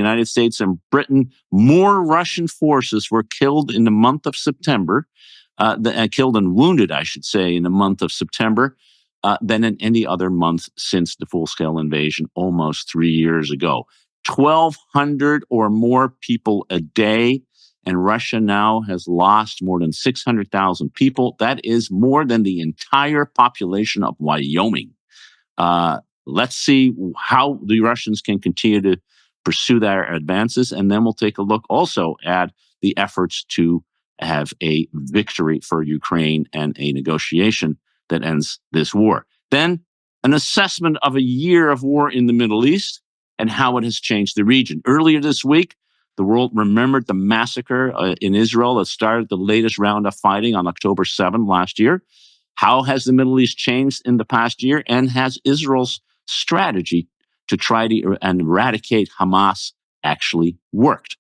United States and Britain, more Russian forces were killed in the month of September, killed and wounded, I should say, in the month of September, than in any other month since the full-scale invasion almost 3 years ago. 1,200 or more people a day, and Russia now has lost more than 600,000 people. That is more than the entire population of Wyoming. Let's see how the Russians can continue to pursue their advances, and then we'll take a look also at the efforts to have a victory for Ukraine and a negotiation that ends this war. Then an assessment of a year of war in the Middle East and how it has changed the region. Earlier this week, the world remembered the massacre in Israel that started the latest round of fighting on October 7th last year. How has the Middle East changed in the past year? And has Israel's strategy to try to eradicate Hamas actually worked?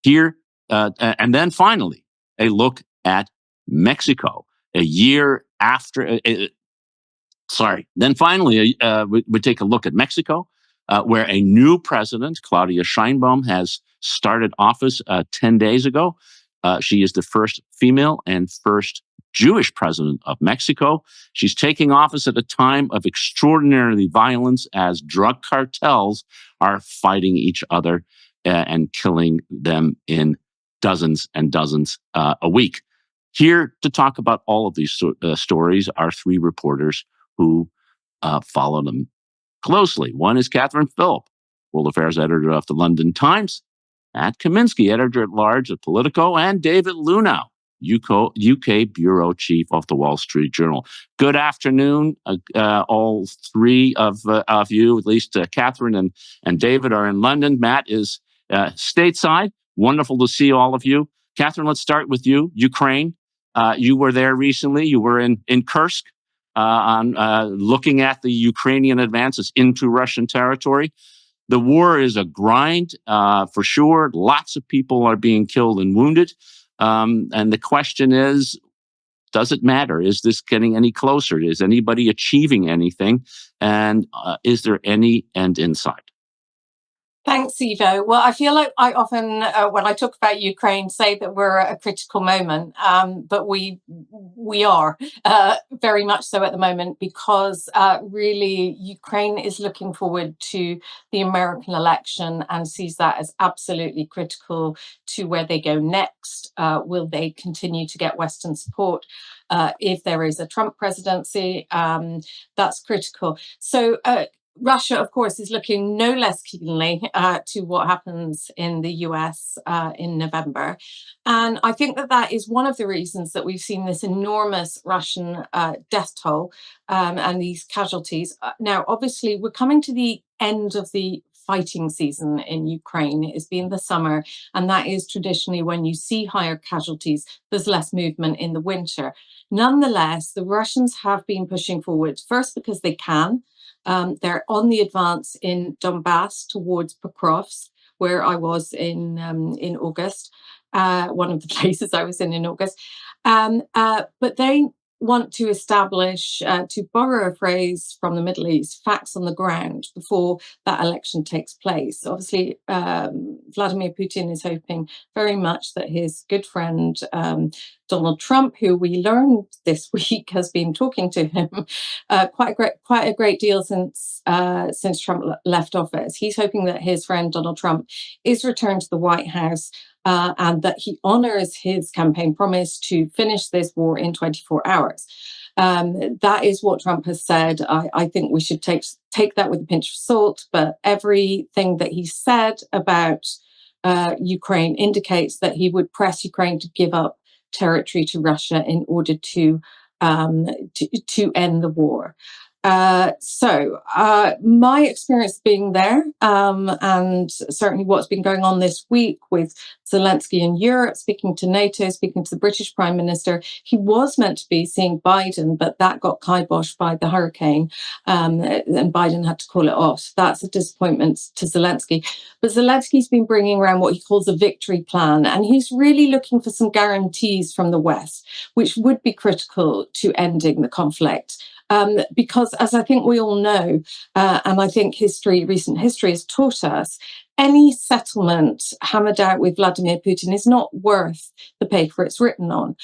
Here, and then finally, a look at Mexico. A year after, then finally, we take a look at Mexico, where a new president, Claudia Sheinbaum, has started office 10 days ago. She is the first female and first Jewish president of Mexico. She's taking office at a time of extraordinary violence as drug cartels are fighting each other and killing them in dozens and dozens a week. Here to talk about all of these stories are three reporters who follow them closely. One is Catherine Philp, World Affairs Editor of the London Times, Matt Kaminski, Editor-at-Large of Politico, and David Luhnow, UK Bureau Chief of the Wall Street Journal. Good afternoon, all three of you, at least Catherine and David are in London. Matt is stateside. Wonderful to see all of you. Catherine, let's start with you. Ukraine. You were there recently. You were in Kursk looking at the Ukrainian advances into Russian territory. The war is a grind, for sure. Lots of people are being killed and wounded. And the question is, does it matter? Is this getting any closer? Is anybody achieving anything? And is there any end in sight? Thanks, Ivo. Well, I feel like I often, when I talk about Ukraine, say that we're at a critical moment, but we are very much so at the moment, because really Ukraine is looking forward to the American election and sees that as absolutely critical to where they go next. Will they continue to get Western support if there is a Trump presidency? That's critical. So Russia, of course, is looking no less keenly to what happens in the US in November. And I think that is one of the reasons that we've seen this enormous Russian death toll and these casualties. Now, obviously, we're coming to the end of the fighting season in Ukraine. It has been the summer, and that is traditionally when you see higher casualties. There's less movement in the winter. Nonetheless, the Russians have been pushing forward, first because they can. They're on the advance in Donbass towards Pokrovsk, where I was in August, one of the places I was in August. But they want to establish, to borrow a phrase from the Middle East, facts on the ground before that election takes place. Obviously, Vladimir Putin is hoping very much that his good friend Donald Trump, who we learned this week has been talking to him quite a great deal since Trump left office. He's hoping that his friend Donald Trump is returned to the White House and that he honors his campaign promise to finish this war in 24 hours. That is what Trump has said. I think we should take that with a pinch of salt, but everything that he said about Ukraine indicates that he would press Ukraine to give up territory to Russia in order to end the war. So my experience being there, and certainly what's been going on this week with Zelensky in Europe, speaking to NATO, speaking to the British Prime Minister. He was meant to be seeing Biden, but that got kiboshed by the hurricane, and Biden had to call it off. That's a disappointment to Zelensky. But Zelensky's been bringing around what he calls a victory plan, and he's really looking for some guarantees from the West, which would be critical to ending the conflict. Because as I think we all know, and I think recent history has taught us, any settlement hammered out with Vladimir Putin is not worth the paper it's written on.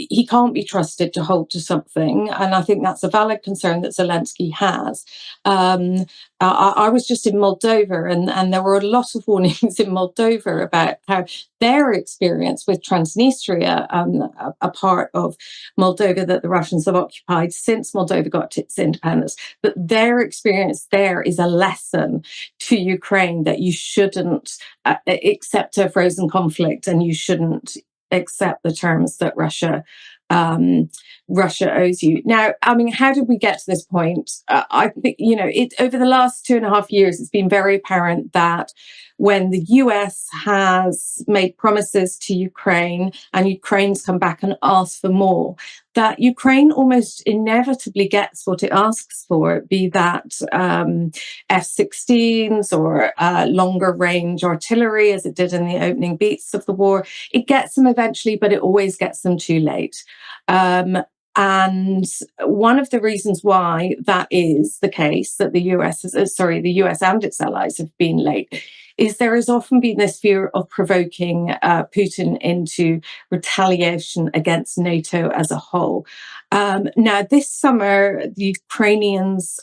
He can't be trusted to hold to something, and I think that's a valid concern that Zelensky has. I was just in Moldova, and there were a lot of warnings in Moldova about how their experience with Transnistria, a part of Moldova that the Russians have occupied since Moldova got its independence, that their experience there is a lesson to Ukraine that you shouldn't accept a frozen conflict, and you shouldn't accept the terms that Russia owes you. Now, I mean, how did we get to this point? I think, over the last 2.5 years, it's been very apparent that when the US has made promises to Ukraine and Ukraine's come back and asked for more, that Ukraine almost inevitably gets what it asks for, be that F-16s or longer range artillery, as it did in the opening beats of the war. It gets them eventually, but it always gets them too late. And one of the reasons why that is the case, that the US and its allies have been late, is there has often been this fear of provoking Putin into retaliation against NATO as a whole. Now, this summer, the Ukrainians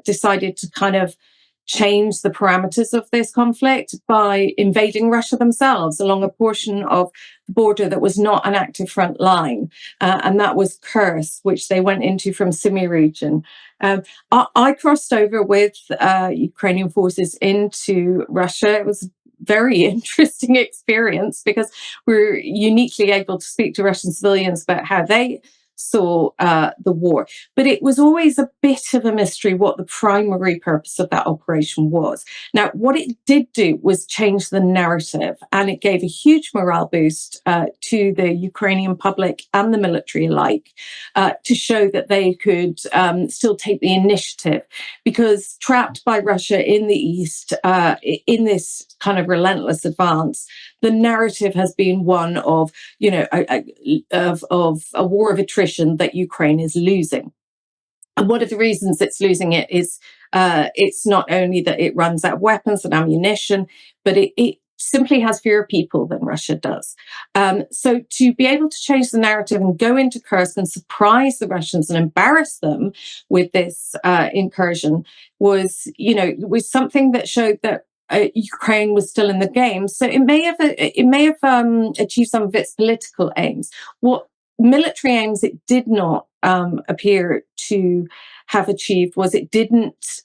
decided to kind of change the parameters of this conflict by invading Russia themselves along a portion of the border that was not an active front line, and that was Kursk, which they went into from Sumy region. I crossed over with Ukrainian forces into Russia. It was a very interesting experience because we were uniquely able to speak to Russian civilians about how they saw the war. But it was always a bit of a mystery what the primary purpose of that operation was. Now, what it did do was change the narrative, and it gave a huge morale boost to the Ukrainian public and the military alike to show that they could still take the initiative, because trapped by Russia in the east, in this kind of relentless advance, the narrative has been one of, of a war of attrition that Ukraine is losing. And one of the reasons it's losing it is it's not only that it runs out of weapons and ammunition, but it simply has fewer people than Russia does. So to be able to change the narrative and go into Kursk and surprise the Russians and embarrass them with this incursion was something that showed that Ukraine was still in the game. So it may have achieved some of its political aims. What military aims it did not appear to have achieved was it didn't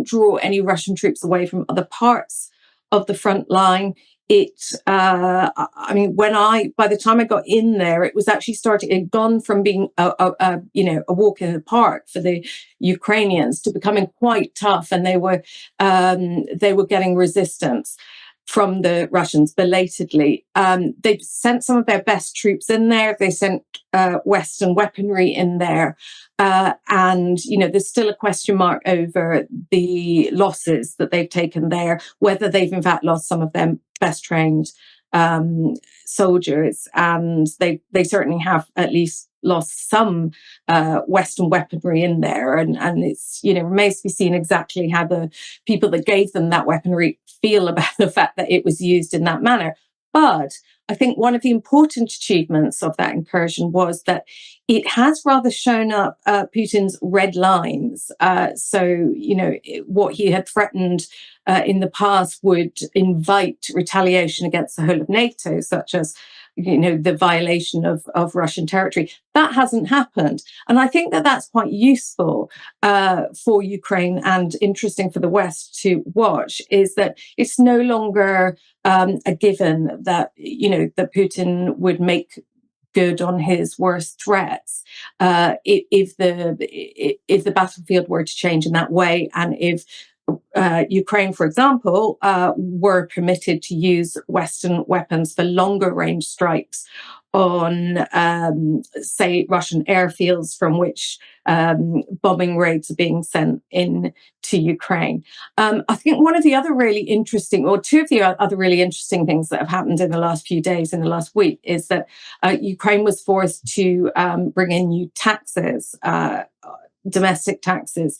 draw any Russian troops away from other parts of the front line. By the time I got in there, it was actually starting. It had gone from being a walk in the park for the Ukrainians to becoming quite tough, and they were getting resistance from the Russians belatedly. They sent some of their best troops in there. They sent Western weaponry in there. And there's still a question mark over the losses that they've taken there, whether they've in fact lost some of their best trained soldiers. And they certainly have at least lost some Western weaponry in there. And it's, remains to be seen exactly how the people that gave them that weaponry feel about the fact that it was used in that manner. But I think one of the important achievements of that incursion was that it has rather shown up Putin's red lines. What he had threatened in the past would invite retaliation against the whole of NATO, such as the violation of Russian territory. That hasn't happened. And I think that that's quite useful for Ukraine and interesting for the West to watch, is that it's no longer a given that, that Putin would make good on his worst threats if the battlefield were to change in that way, and if Ukraine, for example, were permitted to use Western weapons for longer range strikes on, say, Russian airfields from which bombing raids are being sent in to Ukraine. I think one of the other really interesting, or two of the other really interesting things that have happened in the last few days, in the last week, is that Ukraine was forced to bring in new taxes, domestic taxes,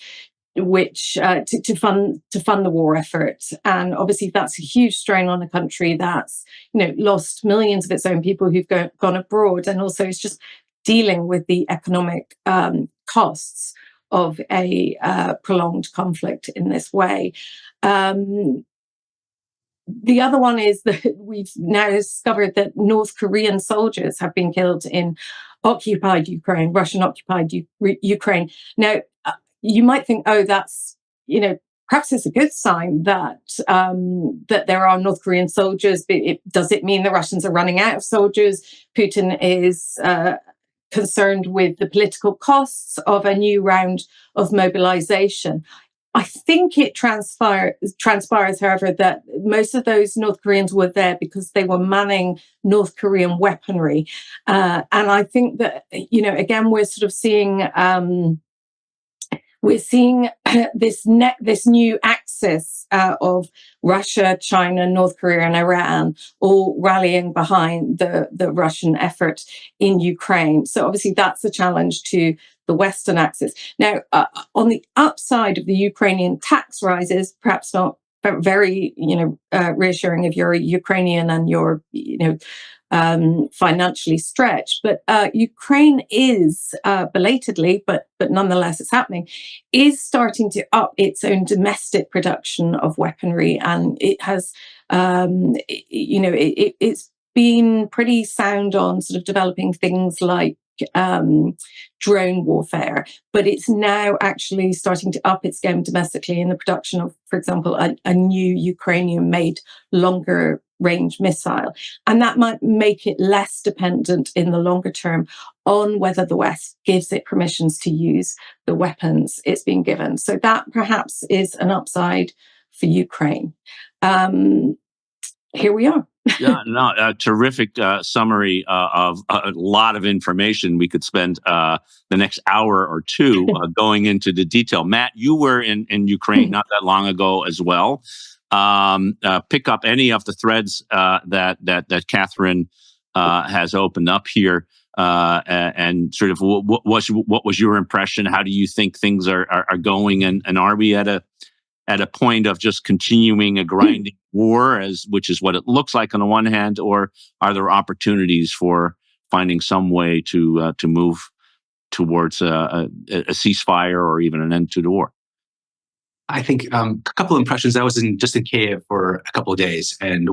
to fund the war effort. And obviously that's a huge strain on a country that's, lost millions of its own people who've gone abroad, and also it's just dealing with the economic costs of a prolonged conflict in this way. The other one is that we've now discovered that North Korean soldiers have been killed in occupied Ukraine, Russian occupied Ukraine. Now, you might think, oh, that's, perhaps it's a good sign that that there are North Korean soldiers. But does it mean the Russians are running out of soldiers? Putin is concerned with the political costs of a new round of mobilization. I think it transpires, however, that most of those North Koreans were there because they were manning North Korean weaponry. And I think that, again, we're sort of seeing this new axis of Russia, China, North Korea, and Iran all rallying behind the Russian effort in Ukraine. So obviously that's a challenge to the Western axis. Now, on the upside of the Ukrainian tax rises, perhaps not very, reassuring if you're a Ukrainian and you're, financially stretched, but Ukraine is belatedly, but nonetheless it's happening, is starting to up its own domestic production of weaponry, and it has, it's been pretty sound on sort of developing things like drone warfare, but it's now actually starting to up its game domestically in the production of, for example, a new Ukrainian-made longer range missile. And that might make it less dependent in the longer term on whether the West gives it permissions to use the weapons it's being given. So that perhaps is an upside for Ukraine. Here we are. Yeah, no, a terrific summary of a lot of information. We could spend the next hour or two going into the detail. Matt, you were in Ukraine not that long ago as well. Pick up any of the threads that Catherine has opened up here, and sort of what was your impression? How do you think things are going, and are we at a point of just continuing a grinding war, which is what it looks like on the one hand, or are there opportunities for finding some way to move towards a ceasefire or even an end to the war? I think a couple of impressions. I was just in Kiev for a couple of days, and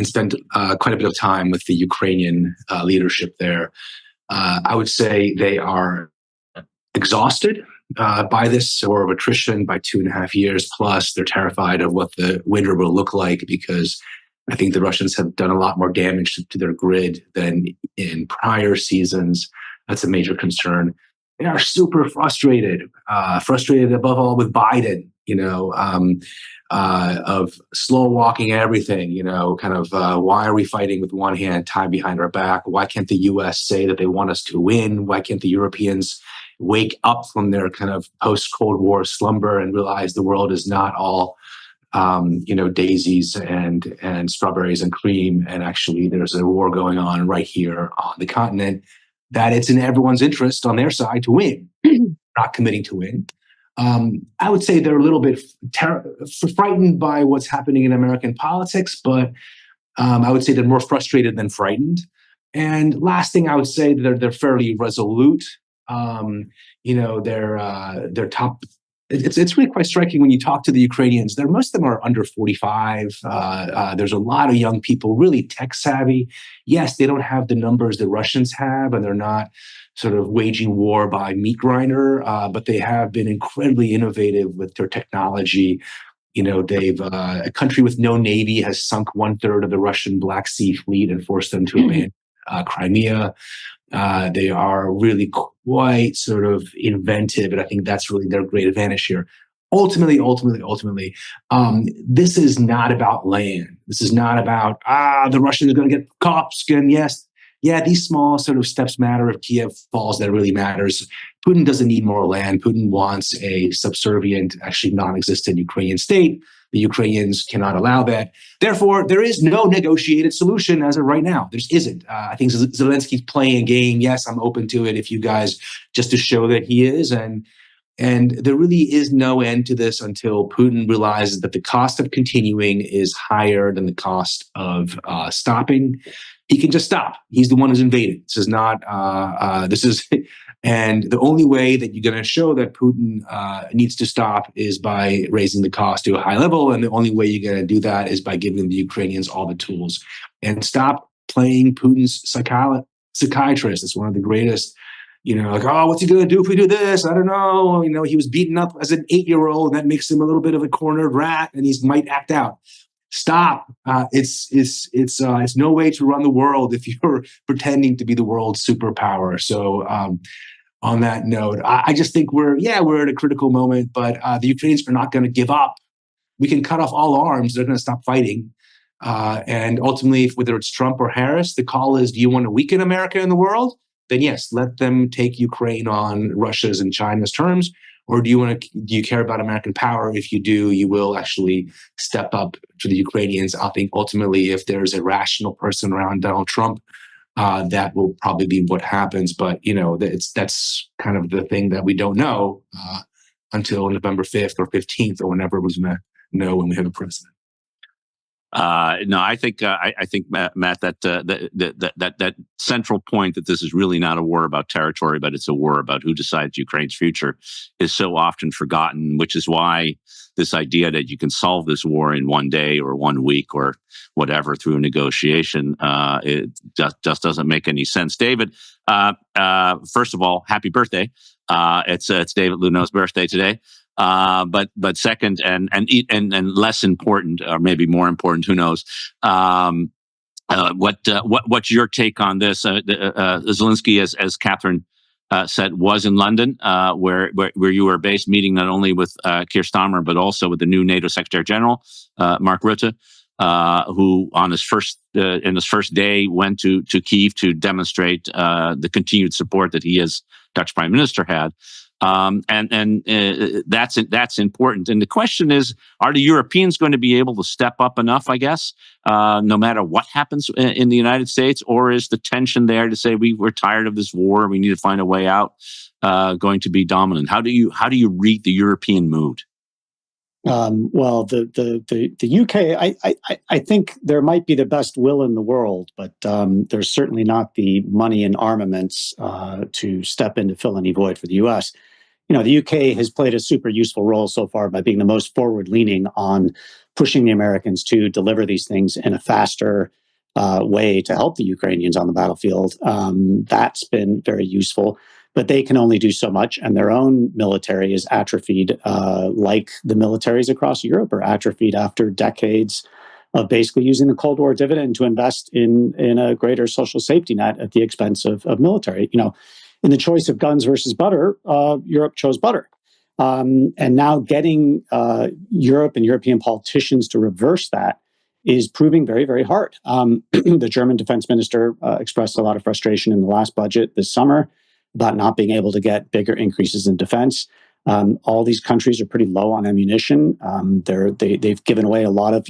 spent quite a bit of time with the Ukrainian leadership there. I would say they are exhausted by this war of attrition, by 2.5 years plus. They're terrified of what the winter will look like, because I think the Russians have done a lot more damage to their grid than in prior seasons. That's a major concern. They are super frustrated above all with Biden, of slow walking everything, why are we fighting with one hand tied behind our back? Why can't the US say that they want us to win? Why can't the Europeans wake up from their kind of post-Cold War slumber and realize the world is not all, daisies and strawberries and cream, and actually there's a war going on right here on the continent, that it's in everyone's interest on their side to win, not committing to win. I would say they're a little bit frightened by what's happening in American politics, but I would say they're more frustrated than frightened. And last thing I would say, they're fairly resolute. Their top. It's really quite striking when you talk to the Ukrainians. Most of them are under 45. There's a lot of young people, really tech savvy. Yes, they don't have the numbers the Russians have, and they're not sort of waging war by meat grinder, but they have been incredibly innovative with their technology. They've a country with no navy has sunk 1/3 of the Russian Black Sea fleet and forced them to abandon Crimea. They are really quite sort of inventive, and I think that's really their great advantage here. Ultimately, this is not about land. This is not about, the Russians are going to get Kopsk, and these small sort of steps matter. If Kiev falls, that really matters. Putin doesn't need more land. Putin wants a subservient, actually non-existent Ukrainian state. The Ukrainians cannot allow that. Therefore, there is no negotiated solution as of right now. There isn't. I think Zelensky's playing a game. Yes, I'm open to it if you guys, just to show that he is. And And there really is no end to this until Putin realizes that the cost of continuing is higher than the cost of stopping. He can just stop. He's the one who's invaded. This is not, and the only way that you're going to show that Putin needs to stop is by raising the cost to a high level. And the only way you're going to do that is by giving the Ukrainians all the tools. And stop playing Putin's psychiatrist. It's one of the greatest, like, oh, what's he going to do if we do this? I don't know. He was beaten up as an 8-year-old, and that makes him a little bit of a cornered rat, and he might act out. Stop. It's no way to run the world if you're pretending to be the world's superpower. So on that note, I just think we're at a critical moment, but the Ukrainians are not going to give up. We can cut off all arms. They're going to stop fighting. And ultimately, whether it's Trump or Harris, the call is, do you want to weaken America in the world? Then yes, let them take Ukraine on Russia's and China's terms. Or do you care about American power? If you do, you will actually step up to the Ukrainians. I think ultimately, if there's a rational person around Donald Trump, that will probably be what happens. But that's kind of the thing that we don't know until November 5th or 15th or whenever we're going to know when we have a president. No, I think Matt, that central point that this is really not a war about territory, but it's a war about who decides Ukraine's future is so often forgotten, which is why this idea that you can solve this war in one day or 1 week or whatever through a negotiation, it just doesn't make any sense. David, first of all, happy birthday. It's David Luhnow's birthday today. But second and less important, or maybe more important, who knows? What's your take on this? Zelensky, as Catherine said, was in London, where you were based, meeting not only with Keir Starmer but also with the new NATO Secretary General, Mark Rutte, who on his first day went to Kyiv to demonstrate the continued support that he, as Dutch Prime Minister, had. That's important. And the question is, are the Europeans going to be able to step up enough, I guess, no matter what happens in the United States? Or is the tension there to say we're tired of this war, we need to find a way out, going to be dominant? How do you read the European mood? Well, the UK, I think there might be the best will in the world, but there's certainly not the money and armaments to step in to fill any void for the US. The UK has played a super useful role so far by being the most forward-leaning on pushing the Americans to deliver these things in a faster way to help the Ukrainians on the battlefield. That's been very useful. But they can only do so much, and their own military is atrophied, like the militaries across Europe are atrophied after decades of basically using the Cold War dividend to invest in a greater social safety net at the expense of military. In the choice of guns versus butter, Europe chose butter. And now getting Europe and European politicians to reverse that is proving very, very hard. The German defense minister expressed a lot of frustration in the last budget this summer about not being able to get bigger increases in defense. All these countries are pretty low on ammunition. They've given away a lot of,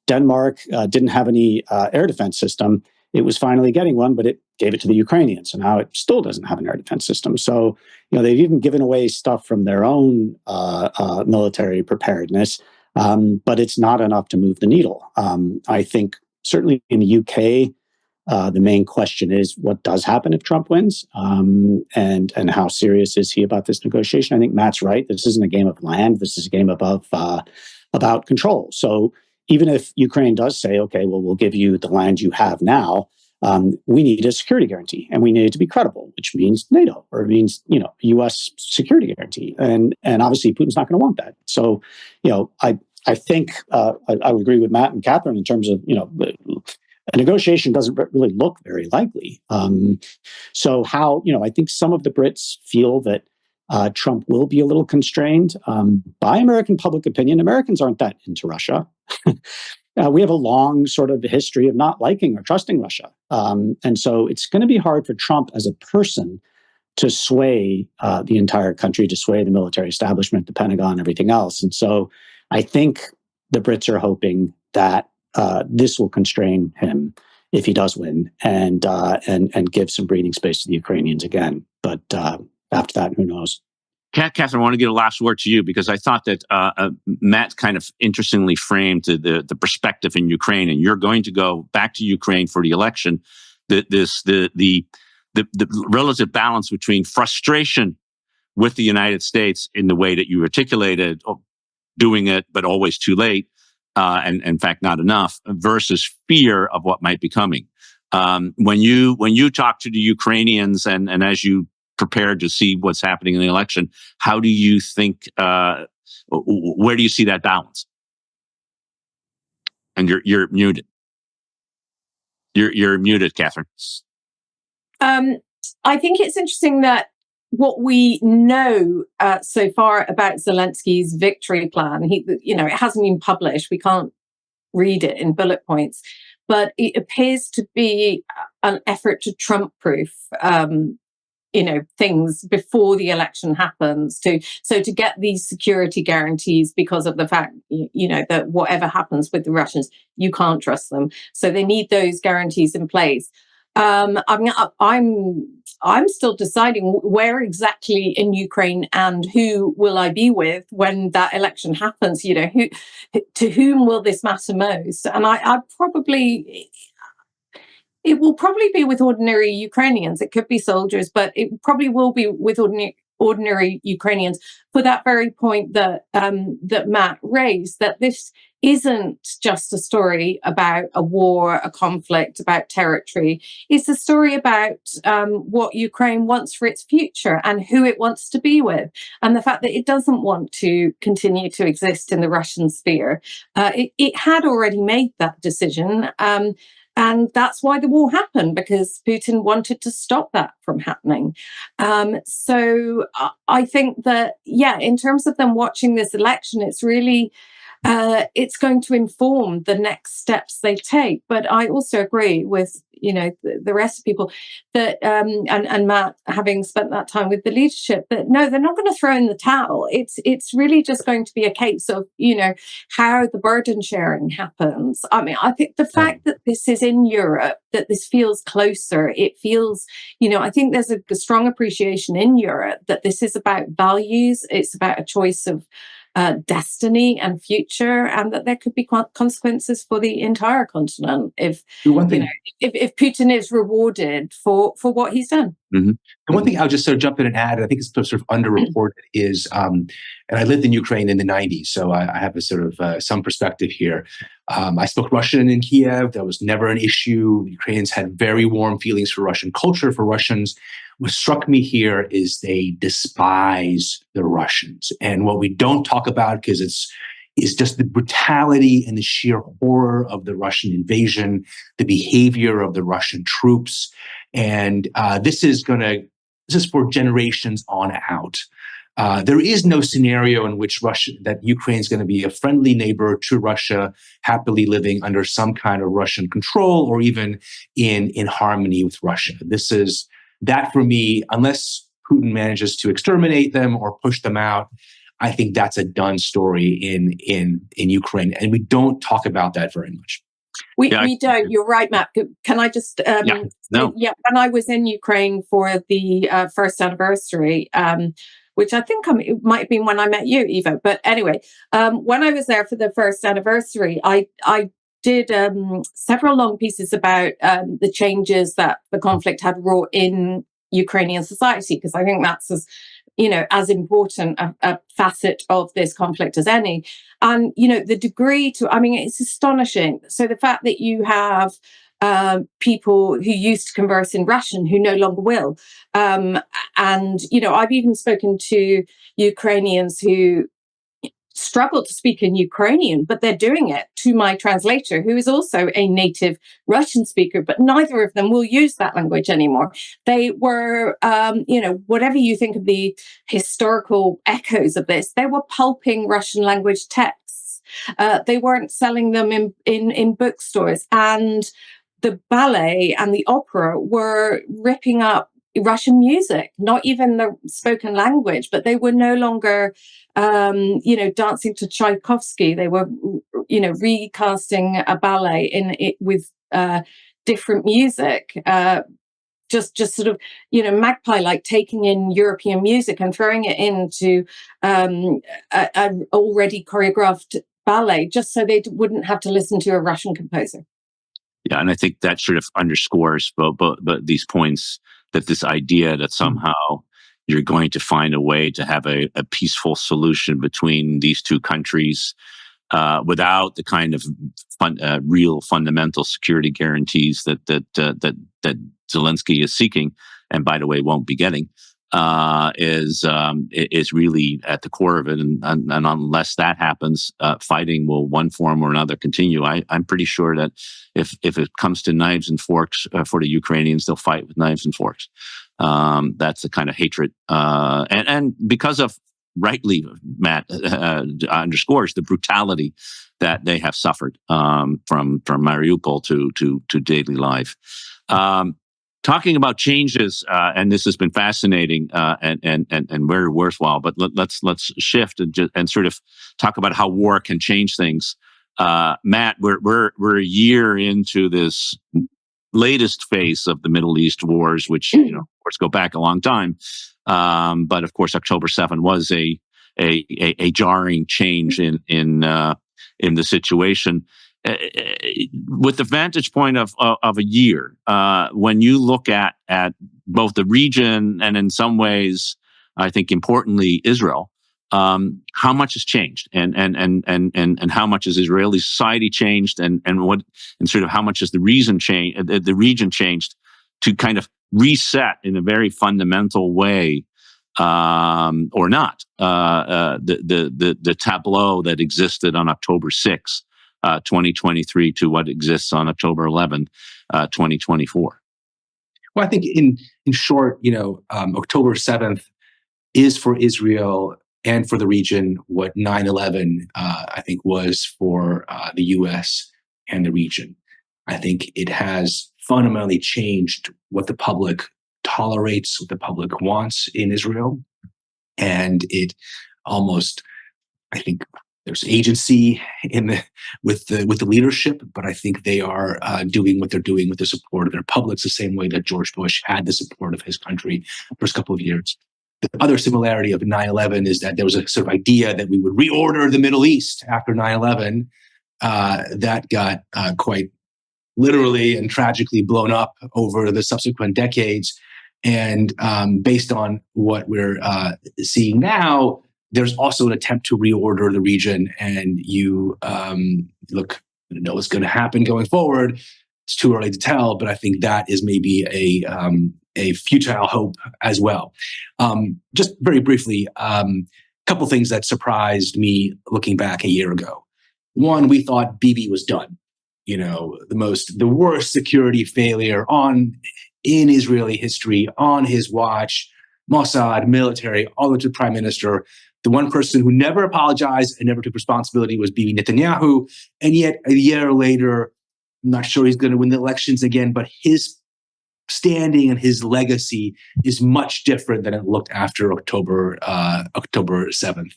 Denmark didn't have any air defense system. It was finally getting one, but it gave it to the Ukrainians. And now it still doesn't have an air defense system. So, they've even given away stuff from their own military preparedness, but it's not enough to move the needle. I think certainly in the UK, the main question is what does happen if Trump wins, and how serious is he about this negotiation? I think Matt's right. This isn't a game of land. This is a game about control. So even if Ukraine does say, okay, well, we'll give you the land you have now, we need a security guarantee, and we need it to be credible, which means NATO, or it means U.S. security guarantee, and obviously Putin's not going to want that. So I think I would agree with Matt and Catherine in terms of a negotiation doesn't really look very likely. So how, I think some of the Brits feel that Trump will be a little constrained by American public opinion. Americans aren't that into Russia. We have a long sort of history of not liking or trusting Russia. And so it's going to be hard for Trump as a person to sway the entire country, to sway the military establishment, the Pentagon, everything else. And so I think the Brits are hoping that this will constrain him if he does win, and give some breathing space to the Ukrainians again. But after that, who knows? Catherine, I want to give a last word to you because I thought that Matt kind of interestingly framed the perspective in Ukraine, and you're going to go back to Ukraine for the election. The relative balance between frustration with the United States in the way that you articulated, doing it but always too late, and in fact not enough, versus fear of what might be coming. When you talk to the Ukrainians and as you prepare to see what's happening in the election, how do you think? Where do you see that balance? And you're muted. You're muted, Catherine. I think it's interesting that what we know so far about Zelensky's victory plan, it hasn't been published. We can't read it in bullet points, but it appears to be an effort to Trump-proof, things before the election happens, to get these security guarantees because of the fact, that whatever happens with the Russians, you can't trust them. So they need those guarantees in place. I'm still deciding where exactly in Ukraine and who will I be with when that election happens. To whom will this matter most? And it will probably be with ordinary Ukrainians. It could be soldiers, but it probably will be with ordinary Ukrainians for that very point that Matt raised, that this isn't just a story about a war, a conflict, about territory. It's a story about what Ukraine wants for its future and who it wants to be with, and the fact that it doesn't want to continue to exist in the Russian sphere. It had already made that decision. And that's why the war happened, because Putin wanted to stop that from happening. So I think that, in terms of them watching this election, it's really, it's going to inform the next steps they take. But I also agree with, the rest of people that, and Matt, having spent that time with the leadership, that no, they're not going to throw in the towel. It's really just going to be a case of, how the burden sharing happens. I mean, I think the fact that this is in Europe, that this feels closer, it feels, I think there's a strong appreciation in Europe that this is about values. It's about a choice of destiny and future, and that there could be consequences for the entire continent if Putin is rewarded for what he's done. Mm-hmm. And one thing I'll just sort of jump in and add, and I think it's sort of underreported, is, and I lived in Ukraine in the 90s, so I have a sort of some perspective here. I spoke Russian in Kiev. That was never an issue. Ukrainians had very warm feelings for Russian culture, for Russians. What struck me here is they despise the Russians. And what we don't talk about, because is just the brutality and the sheer horror of the Russian invasion, the behavior of the Russian troops. And this is for generations on out. There is no scenario in which Ukraine is going to be a friendly neighbor to Russia, happily living under some kind of Russian control or even in harmony with Russia. That for me, unless Putin manages to exterminate them or push them out, I think that's a done story in Ukraine. And we don't talk about that very much. We don't. You're right, Matt. Can I just? No. Yeah. When I was in Ukraine for the first anniversary, which I think it might have been when I met you, Ivo. But anyway, when I was there for the first anniversary, I did several long pieces about the changes that the conflict had wrought in Ukrainian society, because I think that's as important a facet of this conflict as any. And, the degree it's astonishing. So the fact that you have people who used to converse in Russian who no longer will. And, I've even spoken to Ukrainians who struggle to speak in Ukrainian, but they're doing it to my translator, who is also a native Russian speaker, but neither of them will use that language anymore. They were, whatever you think of the historical echoes of this, they were pulping Russian language texts. They weren't selling them in bookstores, and the ballet and the opera were ripping up Russian music, not even the spoken language, but they were no longer, dancing to Tchaikovsky. They were, recasting a ballet with different music just sort of, magpie like taking in European music and throwing it into a already choreographed ballet, just so they wouldn't have to listen to a Russian composer. Yeah, and I think that sort of underscores but these points, that this idea that somehow you're going to find a way to have a peaceful solution between these two countries without the kind of real fundamental security guarantees that Zelensky is seeking, and by the way won't be getting, is really at the core of it. And unless that happens, fighting will, one form or another, continue. I'm pretty sure that if it comes to knives and forks for the Ukrainians, they'll fight with knives and forks. That's the kind of hatred, and because of, rightly, Matt underscores the brutality that they have suffered from Mariupol to daily life. Talking about changes, and this has been fascinating and very worthwhile. But let's shift and sort of talk about how war can change things. Matt, we're a year into this latest phase of the Middle East wars, which of course go back a long time. But of course, October 7 was a jarring change in the situation. With the vantage point of a year, when you look at both the region and, in some ways, I think importantly, Israel, how much has changed, and how much has Israeli society changed, and sort of how much has the region changed to kind of reset in a very fundamental way, or not, the tableau that existed on October 6th. 2023 to what exists on October 11th, 2024? Well, I think in short, October 7th is for Israel and for the region what 9/11, I think, was for the U.S. and the region. I think it has fundamentally changed what the public tolerates, what the public wants in Israel. And it almost, I think, there's agency with the leadership, but I think they are doing what they're doing with the support of their publics, the same way that George Bush had the support of his country the first couple of years. The other similarity of 9/11 is that there was a sort of idea that we would reorder the Middle East after 9/11. That got quite literally and tragically blown up over the subsequent decades. And based on what we're seeing now, there's also an attempt to reorder the region, and you know what's going to happen going forward. It's too early to tell, but I think that is maybe a futile hope as well. Just very briefly, a couple things that surprised me looking back a year ago. One, we thought Bibi was done. The worst security failure in Israeli history on his watch. Mossad, military, all the way to prime minister. The one person who never apologized and never took responsibility was Bibi Netanyahu. And yet a year later, I'm not sure he's going to win the elections again, but his standing and his legacy is much different than it looked after October 7th.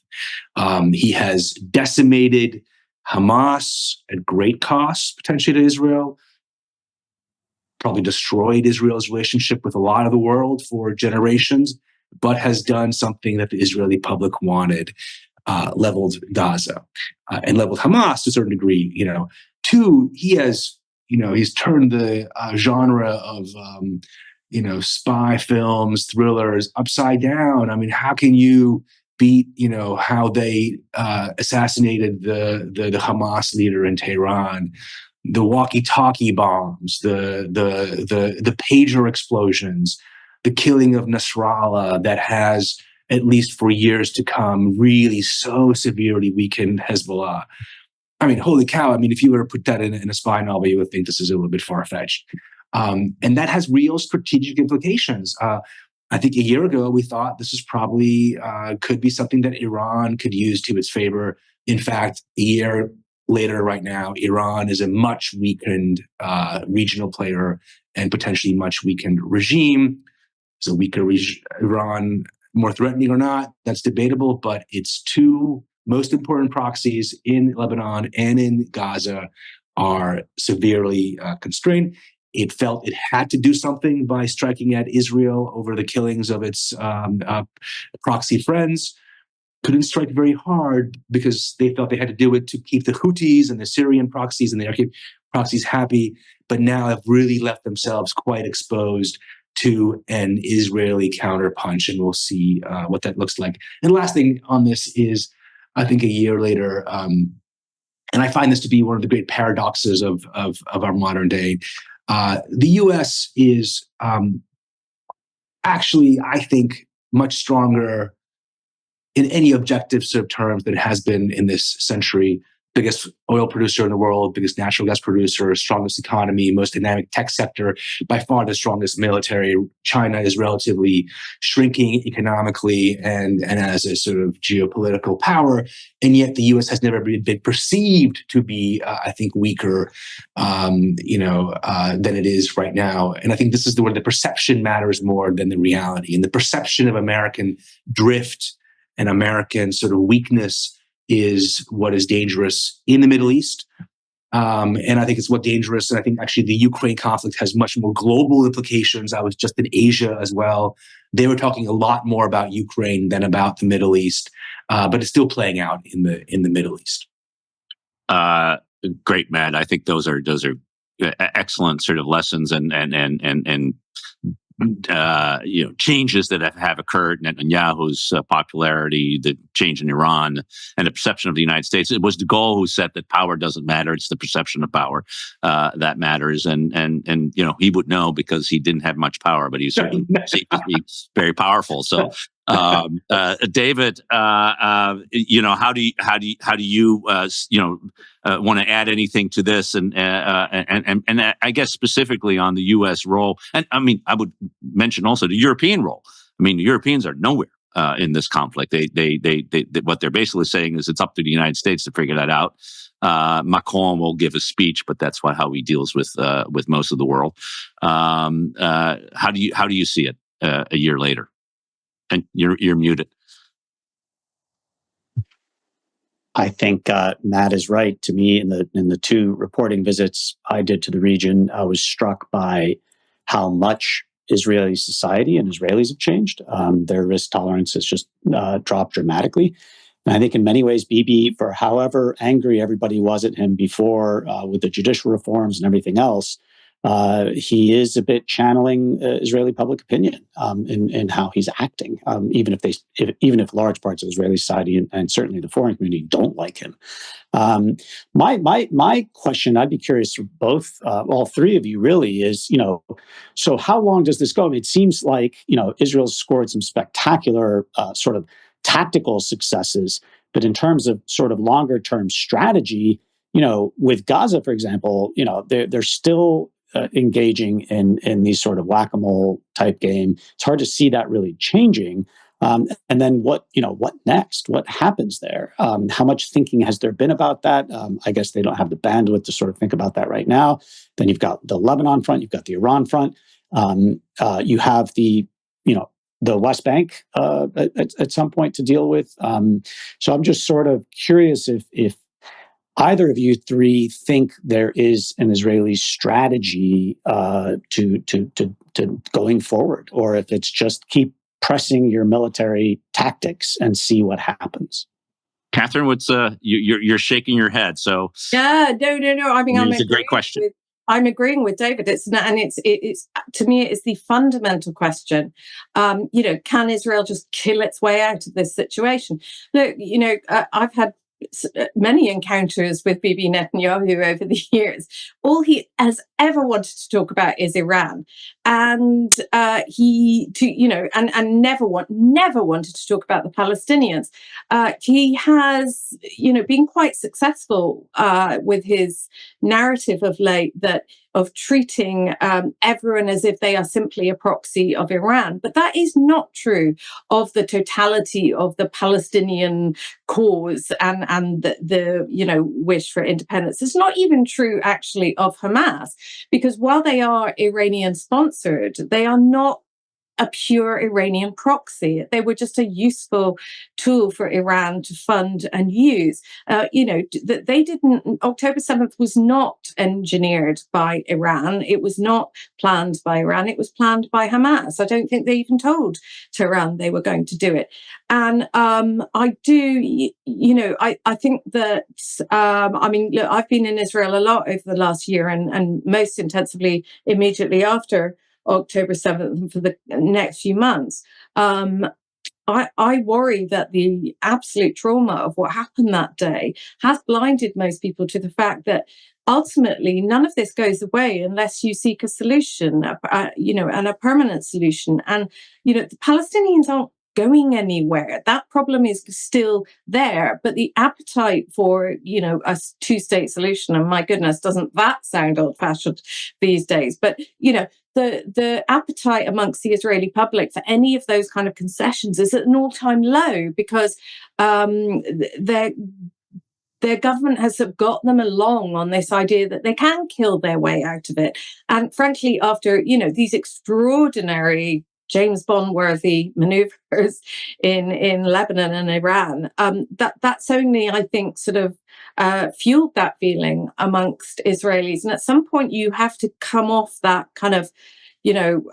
He has decimated Hamas at great cost, potentially, to Israel. Probably destroyed Israel's relationship with a lot of the world for generations, but has done something that the Israeli public wanted, leveled Gaza and leveled Hamas to a certain degree. Two, he has, he's turned the genre of, spy films, thrillers upside down. I mean, how can you beat, how they assassinated the Hamas leader in Tehran? The walkie-talkie bombs, the pager explosions, the killing of Nasrallah that has, at least for years to come, really so severely weakened Hezbollah. I mean, holy cow. I mean, if you were to put that in a spy novel, you would think this is a little bit far-fetched. And that has real strategic implications. I think a year ago, we thought this is probably could be something that Iran could use to its favor. In fact, a year later, right now, Iran is a much weakened regional player and potentially much weakened regime. Is a weaker Iran more threatening or not? That's debatable, but its two most important proxies in Lebanon and in Gaza are severely constrained. It felt it had to do something by striking at Israel over the killings of its proxy friends. Couldn't strike very hard because they felt they had to do it to keep the Houthis and the Syrian proxies and the Iraqi proxies happy, but now have really left themselves quite exposed to an Israeli counterpunch, and we'll see what that looks like. And the last thing on this is, I think a year later, and I find this to be one of the great paradoxes of our modern day, the U.S. is actually, I think, much stronger in any objective sort of terms than it has been in this century. Biggest oil producer in the world, biggest natural gas producer, strongest economy, most dynamic tech sector, by far the strongest military. China is relatively shrinking economically and as a sort of geopolitical power, and yet the U.S. has never been perceived to be, I think, weaker, than it is right now. And I think this is where the perception matters more than the reality, and the perception of American drift and American sort of weakness is what is dangerous in the Middle East. And I think it's what's dangerous. And I think actually the Ukraine conflict has much more global implications. I was just in Asia as well. They were talking a lot more about Ukraine than about the Middle East, but it's still playing out in the Middle East. Great, Matt. I think those are excellent sort of lessons and changes that have occurred. Netanyahu's popularity, the change in Iran, and the perception of the United States. It was de Gaulle who said that power doesn't matter; it's the perception of power that matters. And he would know because he didn't have much power, but he's certainly very powerful. So, David, how do you want to add anything to this? And I guess specifically on the U.S. role, and I mean, I would mention also the European role. I mean, the Europeans are nowhere in this conflict. They what they're basically saying is it's up to the United States to figure that out. Macron will give a speech, but that's how he deals with most of the world. How do you see it a year later? And you're muted. I think Matt is right. To me, in the two reporting visits I did to the region, I was struck by how much Israeli society and Israelis have changed. Their risk tolerance has just dropped dramatically. And I think in many ways, Bibi, for however angry everybody was at him before with the judicial reforms and everything else, he is a bit channeling Israeli public opinion in how he's acting, even if large parts of Israeli society and certainly the foreign community don't like him. My question, I'd be curious for both, all three of you really, is so how long does this go? I mean, it seems like Israel's scored some spectacular sort of tactical successes, but in terms of sort of longer term strategy, with Gaza, for example, they're still engaging in these sort of whack-a-mole type game. It's hard to see that really changing. And then what next? What happens there? How much thinking has there been about that? I guess they don't have the bandwidth to sort of think about that right now. Then you've got the Lebanon front, you've got the Iran front, you have the West Bank at some point to deal with. So I'm just sort of curious if either of you three think there is an Israeli strategy to going forward, or if it's just keep pressing your military tactics and see what happens. Catherine, what's you're shaking your head? So no. I mean, it's a great question. I'm agreeing with David. It's to me, it's the fundamental question. Can Israel just kill its way out of this situation? Look, I've had many encounters with Bibi Netanyahu over the years. All he has ever wanted to talk about is Iran, and never wanted to talk about the Palestinians. He has, been quite successful with his narrative of late of treating everyone as if they are simply a proxy of Iran. But that is not true of the totality of the Palestinian cause and the wish for independence. It's not even true, actually, of Hamas, because while they are Iranian sponsored, they are not a pure Iranian proxy. They were just a useful tool for Iran to fund and use. They didn't. October 7th was not engineered by Iran. It was not planned by Iran. It was planned by Hamas. I don't think they even told Tehran they were going to do it. And I think that, look, I've been in Israel a lot over the last year and most intensively immediately after October 7th and for the next few months. I worry that the absolute trauma of what happened that day has blinded most people to the fact that ultimately none of this goes away unless you seek a solution, and a permanent solution. And, the Palestinians aren't going anywhere. That problem is still there, but the appetite for, a two-state solution, and my goodness, doesn't that sound old-fashioned these days? But, the appetite amongst the Israeli public for any of those kind of concessions is at an all-time low because their government has got them along on this idea that they can kill their way out of it. And frankly, after, these extraordinary James Bond-worthy maneuvers in Lebanon and Iran, that's only, I think, sort of fueled that feeling amongst Israelis. And at some point, you have to come off that kind of, the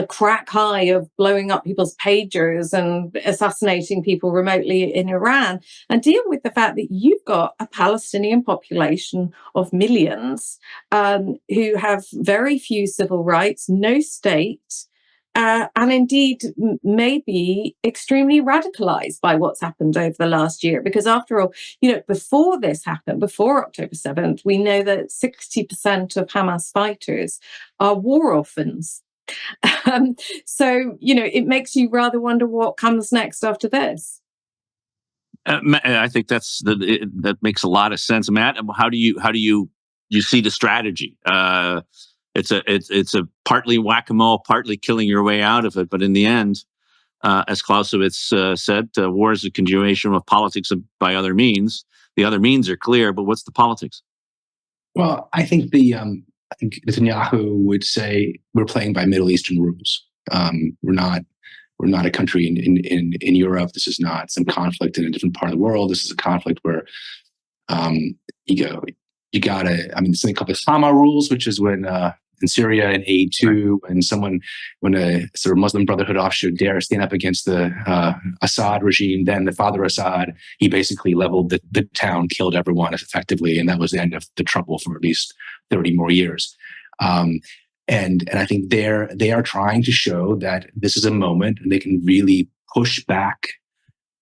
crack high of blowing up people's pagers and assassinating people remotely in Iran and deal with the fact that you've got a Palestinian population of millions who have very few civil rights, no state, and indeed may be extremely radicalized by what's happened over the last year. Because after all, before this happened, before October 7th, we know that 60% of Hamas fighters are war orphans. So, it makes you rather wonder what comes next after this. I think that makes a lot of sense, Matt. How do you see the strategy? It's a partly whack-a-mole, partly killing your way out of it. But in the end, as Clausewitz said, war is a continuation of politics by other means. The other means are clear, but what's the politics? Well, I think Netanyahu would say we're playing by Middle Eastern rules. We're not a country in Europe. This is not some conflict in a different part of the world. This is a conflict where something called the Sama rules, which is when in Syria in 1982, when a sort of Muslim Brotherhood offshoot dare stand up against the Assad regime, then the father Assad, he basically leveled the town, killed everyone effectively, and that was the end of the trouble for at least 30 more years. And I think they are trying to show that this is a moment and they can really push back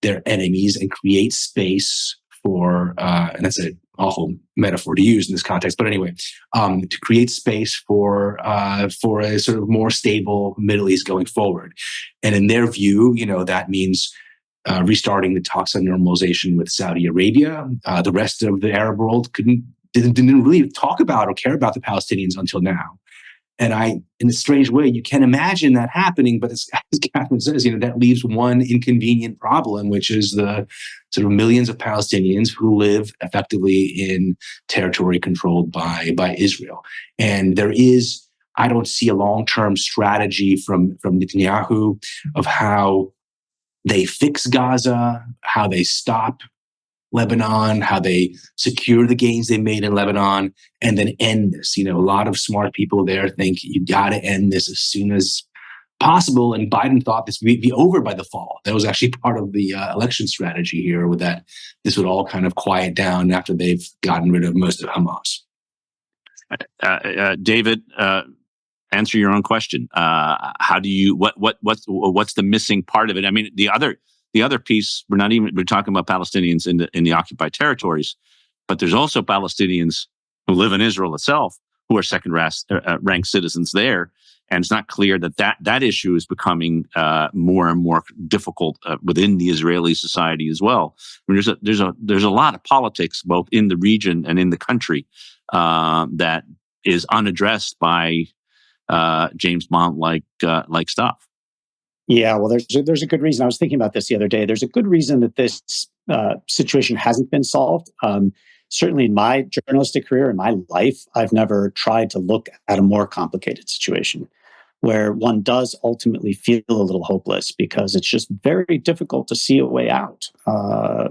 their enemies and create space for, and that's an awful metaphor to use in this context, but anyway, to create space for a sort of more stable Middle East going forward. And in their view, that means restarting the talks on normalization with Saudi Arabia. The rest of the Arab world didn't really talk about or care about the Palestinians until now. And in a strange way, you can imagine that happening, but as Catherine says, that leaves one inconvenient problem, which is the sort of millions of Palestinians who live effectively in territory controlled by Israel. And I don't see a long-term strategy from Netanyahu of how they fix Gaza, how they stop Lebanon, how they secure the gains they made in Lebanon, and then end this. A lot of smart people there think you got to end this as soon as possible. And Biden thought this would be over by the fall. That was actually part of the election strategy here, with that this would all kind of quiet down after they've gotten rid of most of Hamas. David, answer your own question. How do you? What's the missing part of it? I mean, the other piece, we're talking about Palestinians in the occupied territories, but there's also Palestinians who live in Israel itself who are second-ranked citizens there, and it's not clear that issue is becoming more and more difficult within the Israeli society as well. I mean, there's a lot of politics both in the region and in the country that is unaddressed by James Bond like stuff. Yeah, well, there's a good reason. I was thinking about this the other day. There's a good reason that this situation hasn't been solved. Certainly in my journalistic career, in my life, I've never tried to look at a more complicated situation. where one does ultimately feel a little hopeless because it's just very difficult to see a way out.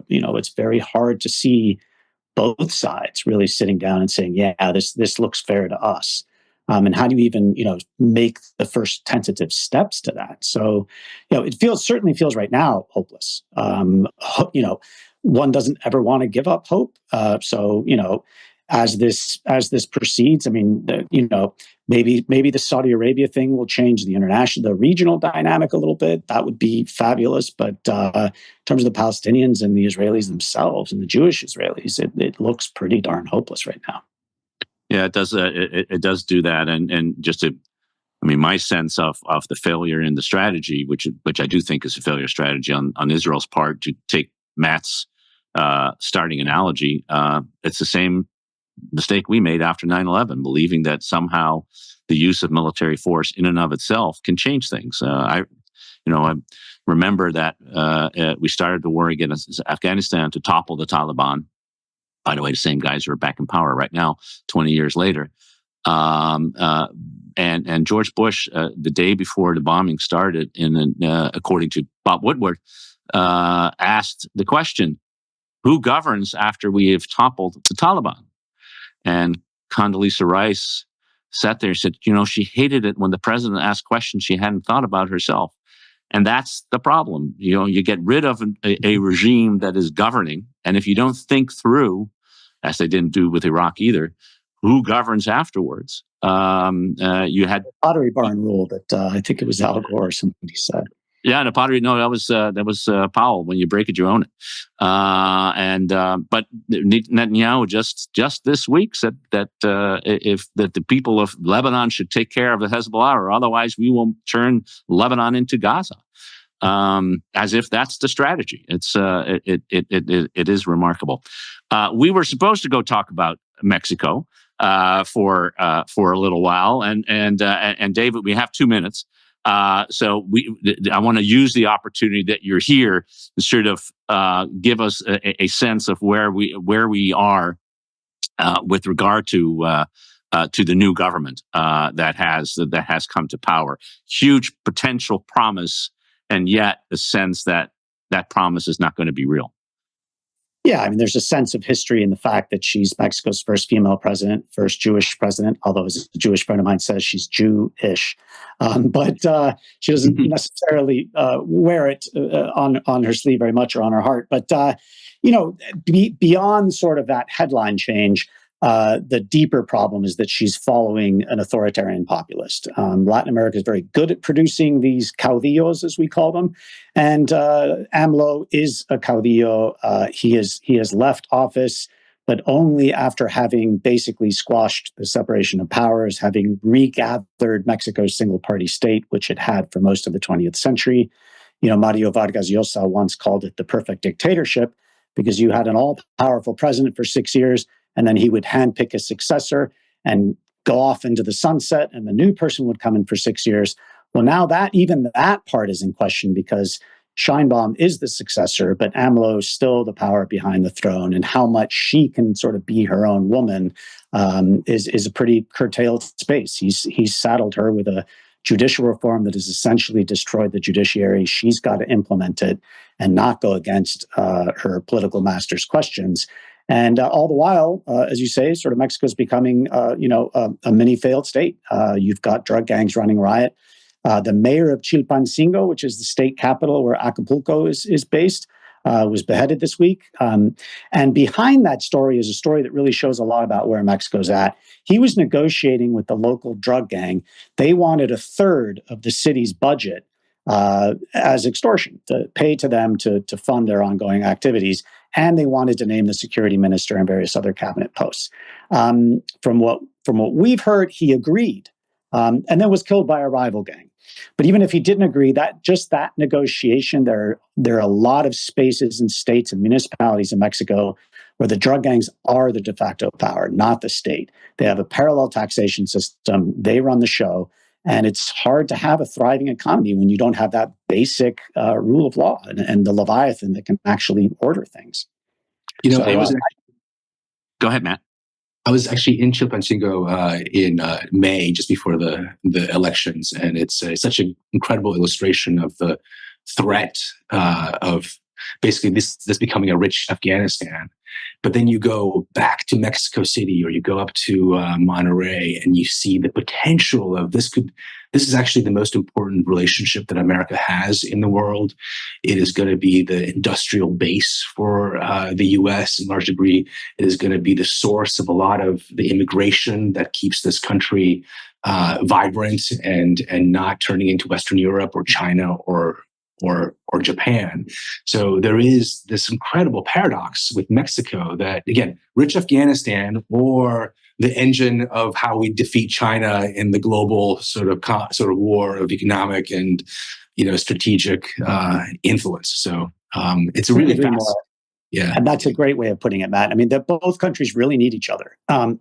It's very hard to see both sides really sitting down and saying, yeah, this looks fair to us. And how do you even, make the first tentative steps to that? So, it certainly feels right now hopeless. One doesn't ever want to give up hope. As this proceeds, I mean, maybe the Saudi Arabia thing will change the regional dynamic a little bit. That would be fabulous. But in terms of the Palestinians and the Israelis themselves and the Jewish Israelis, it looks pretty darn hopeless right now. Yeah, it does. It does do that, and just to, my sense of the failure in the strategy, which I do think is a failure strategy on Israel's part, to take Matt's starting analogy. It's the same mistake we made after 9/11, believing that somehow the use of military force in and of itself can change things. I remember that we started the war against Afghanistan to topple the Taliban. By the way, the same guys who are back in power right now, 20 years later. And George Bush, the day before the bombing started, according to Bob Woodward, asked the question, who governs after we have toppled the Taliban? And Condoleezza Rice sat there and said, she hated it when the president asked questions she hadn't thought about herself. And that's the problem. You get rid of a regime that is governing. And if you don't think through, as they didn't do with Iraq either, who governs afterwards? You had Pottery Barn rule that I think it was Al Gore or somebody said. Yeah, the pottery. No, that was Powell. When you break it, you own it. But Netanyahu just this week said that the people of Lebanon should take care of the Hezbollah, or otherwise we will turn Lebanon into Gaza. As if that's the strategy. It is remarkable. We were supposed to go talk about Mexico for a little while, and David, we have 2 minutes. So I want to use the opportunity that you're here to sort of give us a sense of where we are with regard to the new government that has come to power. Huge potential promise, and yet a sense that promise is not going to be real. Yeah, I mean, there's a sense of history in the fact that she's Mexico's first female president, first Jewish president, although as a Jewish friend of mine says, she's Jew-ish. But she doesn't necessarily wear it on her sleeve very much or on her heart. But, beyond sort of that headline change, the deeper problem is that she's following an authoritarian populist. Latin America is very good at producing these caudillos, as we call them. And AMLO is a caudillo. He has left office, but only after having basically squashed the separation of powers, having regathered Mexico's single-party state, which it had for most of the 20th century. Mario Vargas Llosa once called it the perfect dictatorship, because you had an all-powerful president for 6 years, and then he would handpick a successor and go off into the sunset, and the new person would come in for 6 years. Well, now even that part is in question, because Sheinbaum is the successor, but AMLO is still the power behind the throne, and how much she can sort of be her own woman is a pretty curtailed space. He's saddled her with a judicial reform that has essentially destroyed the judiciary. She's got to implement it and not go against her political master's questions. And all the while, as you say, sort of Mexico's becoming, a mini failed state. You've got drug gangs running riot. The mayor of Chilpancingo, which is the state capital where Acapulco is based, was beheaded this week. And behind that story is a story that really shows a lot about where Mexico's at. He was negotiating with the local drug gang. They wanted a third of the city's budget as extortion, to pay to them to fund their ongoing activities. And they wanted to name the security minister and various other cabinet posts. From what we've heard, he agreed, and then was killed by a rival gang. But even if he didn't agree, that negotiation, there are a lot of spaces and states and municipalities in Mexico where the drug gangs are the de facto power, not the state. They have a parallel taxation system. They run the show. And it's hard to have a thriving economy when you don't have that basic rule of law and the Leviathan that can actually order things. Go ahead, Matt. I was actually in Chilpancingo in May, just before the elections, and it's such an incredible illustration of the threat of basically this becoming a rich Afghanistan. But then you go back to Mexico City, or you go up to Monterey, and you see the potential of this. This is actually the most important relationship that America has in the world. It is going to be the industrial base for the U.S. in large degree. It is going to be the source of a lot of the immigration that keeps this country vibrant and not turning into Western Europe or China or Japan. So there is this incredible paradox with Mexico that, again, rich Afghanistan or the engine of how we defeat China in the global sort of war of economic and strategic influence. So it's a really fast. Yeah. And that's a great way of putting it, Matt. I mean, that both countries really need each other. And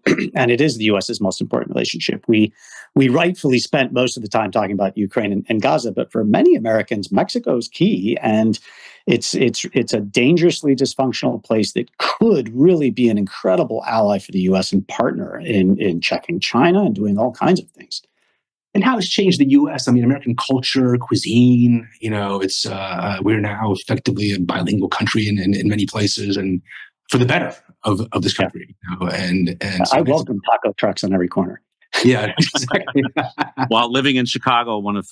it is the U.S.'s most important relationship. We rightfully spent most of the time talking about Ukraine and Gaza, but for many Americans, Mexico is key. And it's a dangerously dysfunctional place that could really be an incredible ally for the U.S. and partner in checking China and doing all kinds of things. And how it's changed the U.S. I mean, American culture, cuisine. It's we're now effectively a bilingual country in many places, and for the better of this country. And so I welcome taco trucks on every corner. Yeah, exactly. While living in Chicago, one of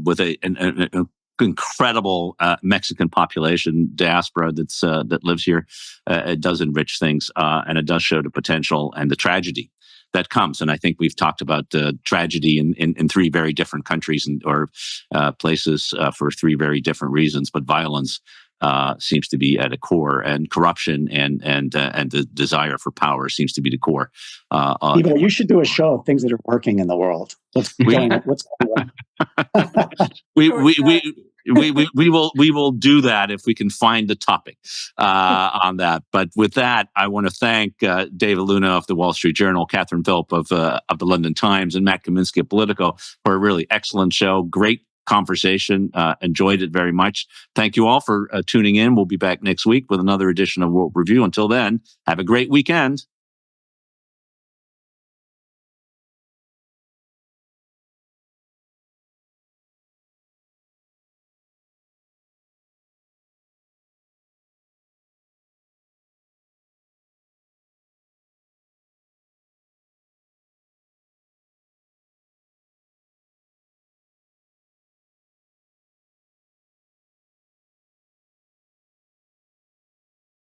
with an incredible Mexican population diaspora that lives here, it does enrich things, and it does show the potential and the tragedy that comes. And I think we've talked about tragedy in three very different countries or places for three very different reasons. But violence seems to be at a core, and corruption and the desire for power seems to be the core. Ivo, you should do a show of things that are working in the world. What's going on? We will do that if we can find the topic on that. But with that, I want to thank David Luhnow of the Wall Street Journal, Catherine Philp of the London Times, and Matt Kaminski of Politico for a really excellent show. Great conversation. Enjoyed it very much. Thank you all for tuning in. We'll be back next week with another edition of World Review. Until then, have a great weekend.